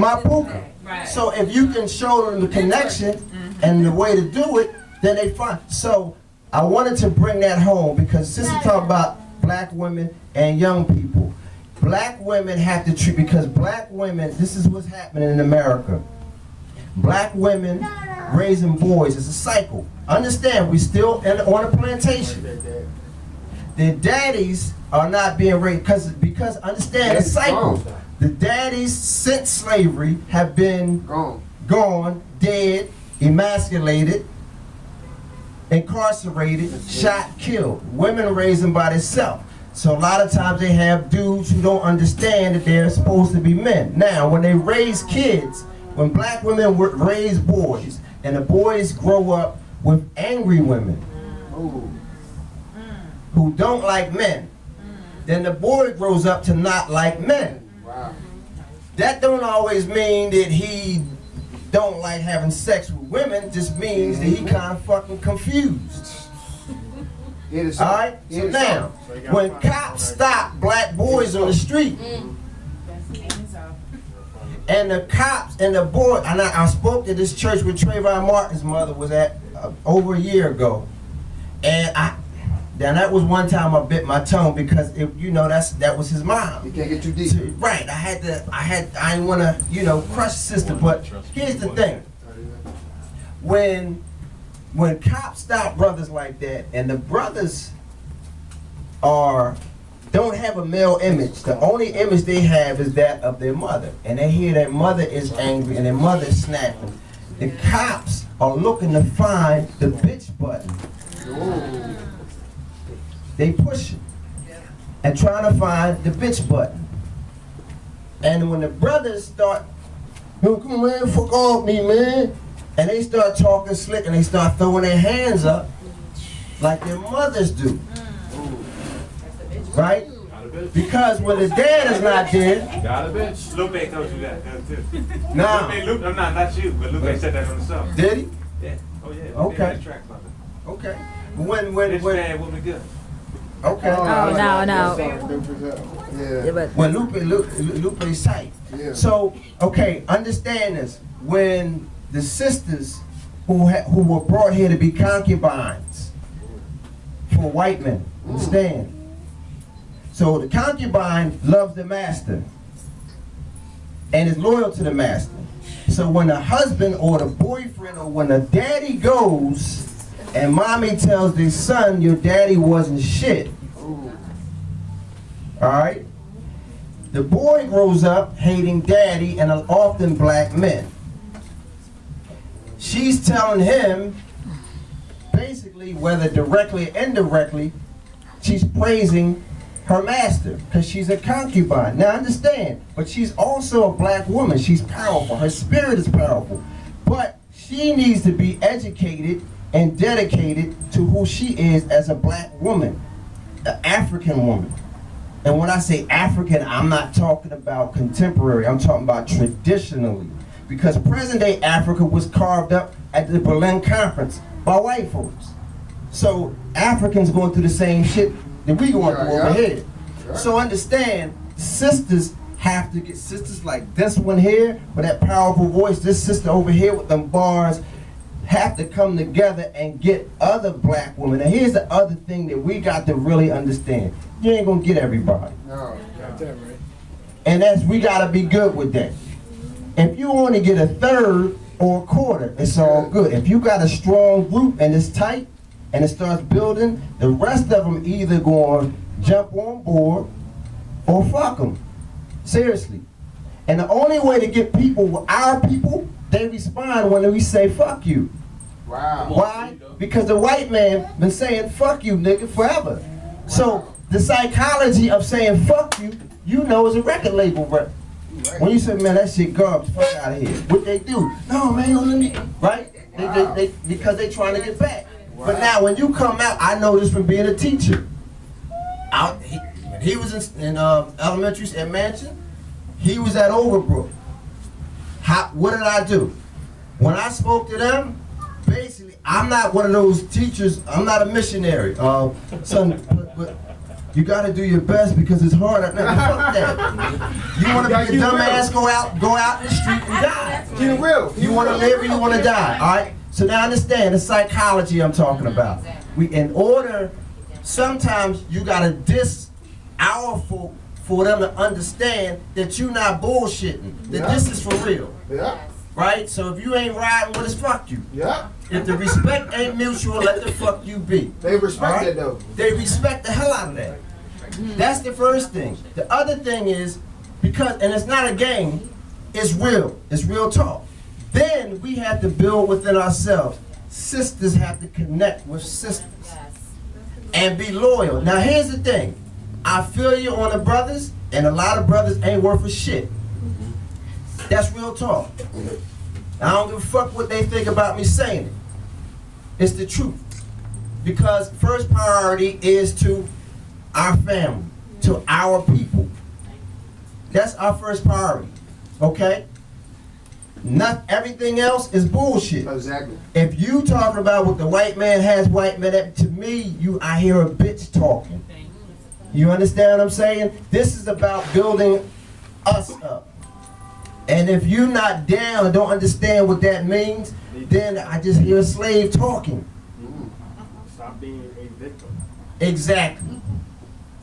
Mapuka. Right. So if you can show them the connection and the way to do it, then they find. So I wanted to bring that home because sister talk about black women and young people. Black women have to treat, because black women, this is what's happening in America. Black women raising boys, it's a cycle. Understand, we still on a plantation. The daddies are not being raised, because understand the cycle. The daddies since slavery have been gone, dead, emasculated, incarcerated, shot, killed. Women raised them by themselves. So a lot of times they have dudes who don't understand that they're supposed to be men. Now, when they raise kids, when black women raise boys, and the boys grow up with angry women who don't like men, then the boy grows up to not like men. Wow. That don't always mean that he don't like having sex with women, just means that he kind of fucking confused. Alright? So now, when cops stop black boys on the street, and the cops and the boy, and I spoke to this church where Trayvon Martin's mother was at over a year ago, and that was one time I bit my tongue because that was his mom. You can't get too deep. Right, I didn't want to crush sister, but here's the thing. When cops stop brothers like that, and the brothers don't have a male image, the only image they have is that of their mother, and they hear their mother is angry and their mother is snapping. The cops are looking to find the bitch button. They push it and trying to find the bitch button. And when the brothers start, yo, come on, man, fuck off me, man. And they start talking slick and they start throwing their hands up like their mothers do. Right? Because when the dad is not there. Got a bitch. Lupe told you that too. Nah. Lupe, not you, but Lupe said that on the song. Did he? Yeah. Oh yeah. Okay. Okay. When bad woman good. Okay. Oh, no. Yeah. When Lupe's tight. Yeah. So, okay, understand this. When the sisters who were brought here to be concubines for white men, understand? So the concubine loves the master and is loyal to the master. So when the husband or the boyfriend or when the daddy goes and mommy tells their son, your daddy wasn't shit. Alright? The boy grows up hating daddy and often black men. She's telling him, basically, whether directly or indirectly, she's praising her master because she's a concubine. Now understand, but she's also a black woman. She's powerful. Her spirit is powerful. But she needs to be educated and dedicated to who she is as a black woman, an African woman. And when I say African, I'm not talking about contemporary. I'm talking about traditionally. Because present-day Africa was carved up at the Berlin Conference by white folks. So Africans going through the same shit that we going through over here. So understand, sisters have to get sisters like this one here with that powerful voice, this sister over here with them bars, have to come together and get other black women. And here's the other thing that we got to really understand. You ain't gonna get everybody. No, got that right. And we gotta be good with that. If you only get a third or a quarter, it's all good. If you got a strong group and it's tight and it starts building, the rest of them either going to jump on board or fuck them. Seriously. And the only way to get people, our people, they respond when we say fuck you. Wow. Why? Because the white man been saying fuck you nigga forever. Wow. So the psychology of saying fuck you, is a record label rep. When you say, man, that shit garbage, fuck out of here. What they do? No, man, don't let me. Right? Wow. They because they trying to get back. Wow. But now, when you come out, I know this from being a teacher. When he was in elementary at Mansion, he was at Overbrook. What did I do? When I spoke to them, basically, I'm not one of those teachers. I'm not a missionary. You gotta do your best because it's hard. Fuck that. You wanna be a dumbass, go out in the street and die. Get real. You wanna live or you wanna die, alright? So now understand the psychology I'm talking about. Sometimes you gotta diss our folk for them to understand that you not bullshitting, that this is for real. Yeah. Right? So if you ain't riding with us, fuck you. Yeah. If the respect ain't mutual, let the fuck you be. They respect that though. They respect the hell out of that. That's the first thing. The other thing is, and it's not a game, it's real talk. Then we have to build within ourselves. Sisters have to connect with sisters and be loyal. Now here's the thing. I feel you on the brothers, and a lot of brothers ain't worth a shit. That's real talk. I don't give a fuck what they think about me saying it. It's the truth. Because first priority is to our family, to our people. That's our first priority. Okay? Not everything else is bullshit. Exactly. If you talking about what the white man has, to me, I hear a bitch talking. You understand what I'm saying? This is about building us up. And if you're not down and don't understand what that means, then I just hear a slave talking. Stop being a victim. Exactly.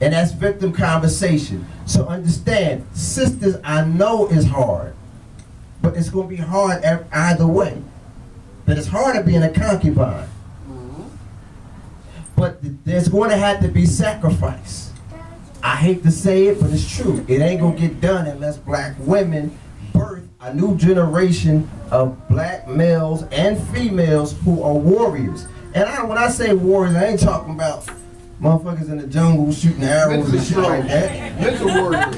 And that's victim conversation. So understand, sisters, I know is hard. But it's going to be hard either way. But it's harder being a concubine. But there's going to have to be sacrifice. I hate to say it, but it's true. It ain't going to get done unless black women birth a new generation of black males and females who are warriors. And when I say warriors, I ain't talking about motherfuckers in the jungle shooting arrows and shit like that. Mental warriors.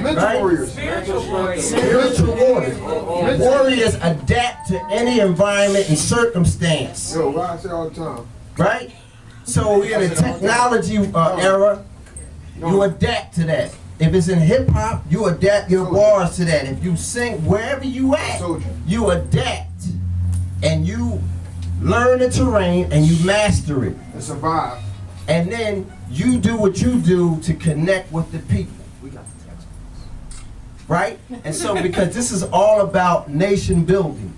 Mental warriors. Spiritual warriors. Warriors adapt to any environment and circumstance. Yo, I say all the time. Right? So we're in a technology era. You adapt to that. If it's in hip hop, you adapt your bars to that. If you sing wherever you at, you adapt and you learn the terrain and you master it. And survive. And then you do what you do to connect with the people. We got the text. Right? And so because this is all about nation building.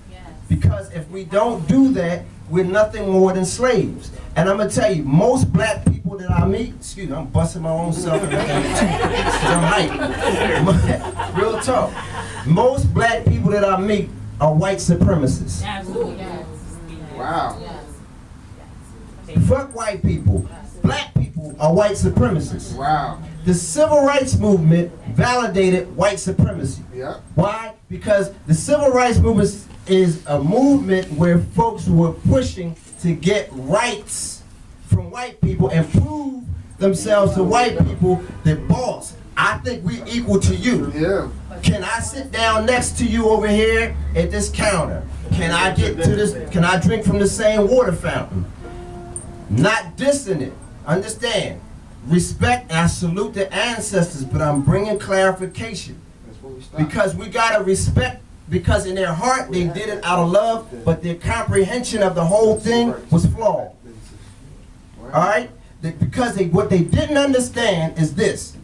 Because if we don't do that, we're nothing more than slaves. And I'm gonna tell you, most black people that I meet, excuse me, I'm busting my own self in the I'm hyped. Real talk. Most black people that I meet are white supremacists. Absolutely. Wow. Fuck white people. Black people are white supremacists. Wow. The civil rights movement validated white supremacy. Yeah. Why? Because the civil rights movement is a movement where folks were pushing to get rights from white people and prove themselves to white people that, boss, I think we equal to you. Yeah. Can I sit down next to you over here at this counter? Can I get to this? Can I drink from the same water fountain? Not dissing it. Understand. Respect, I salute the ancestors, but I'm bringing clarification. Because we gotta respect, because in their heart they did it out of love, but their comprehension of the whole thing was flawed. Alright? Because what they didn't understand is this.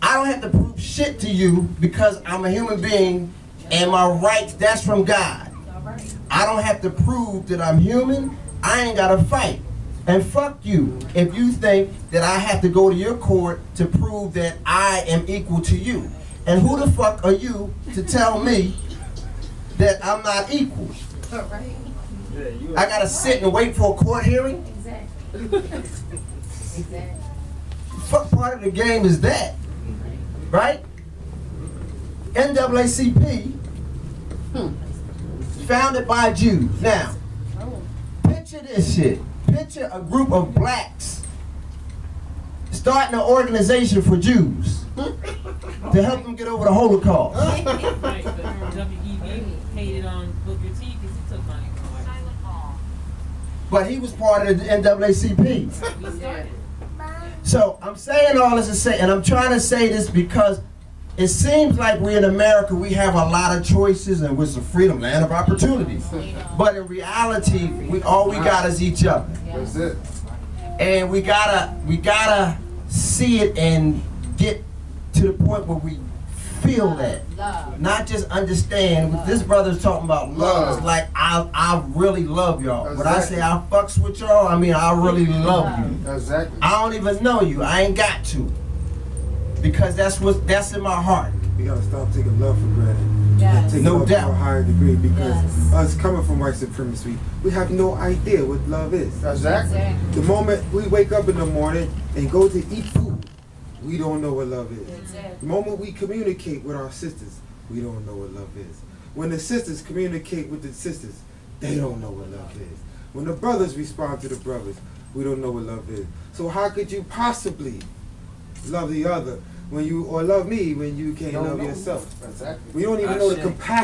I don't have to prove shit to you because I'm a human being and my rights, that's from God. I don't have to prove that I'm human. I ain't gotta fight. And fuck you if you think that I have to go to your court to prove that I am equal to you. And who the fuck are you to tell me that I'm not equal? I gotta sit and wait for a court hearing? Fuck part of the game is that? Right? NAACP, founded by Jews. Now, picture this shit. Picture a group of blacks starting an organization for Jews to help them get over the Holocaust. Right, but WEB hated on Booker T because he took money from But he was part of the NAACP. So I'm saying all this to say, and I'm trying to say this because it seems like we in America, we have a lot of choices and we're the freedom, land of opportunity. But in reality, all we got is each other. That's it. And we gotta see it and get to the point where we feel that. Love. Not just understand. This brother's talking about love. It's like I really love y'all. When I say I fucks with y'all, I mean I really love you. Exactly. I don't even know you. I ain't got to. Because that's in my heart. We gotta stop taking love for granted. Yes. And take No love doubt. to a higher degree, because Yes. us coming from white supremacy, we have no idea what love is. Exactly. The moment we wake up in the morning and go to eat food, we don't know what love is. That's it. The moment we communicate with our sisters, we don't know what love is. When the sisters communicate with the sisters, they don't know what love is. When the brothers respond to the brothers, we don't know what love is. So how could you possibly love the other when you, or love me when you can't love yourself? Exactly. We don't even know the compassion.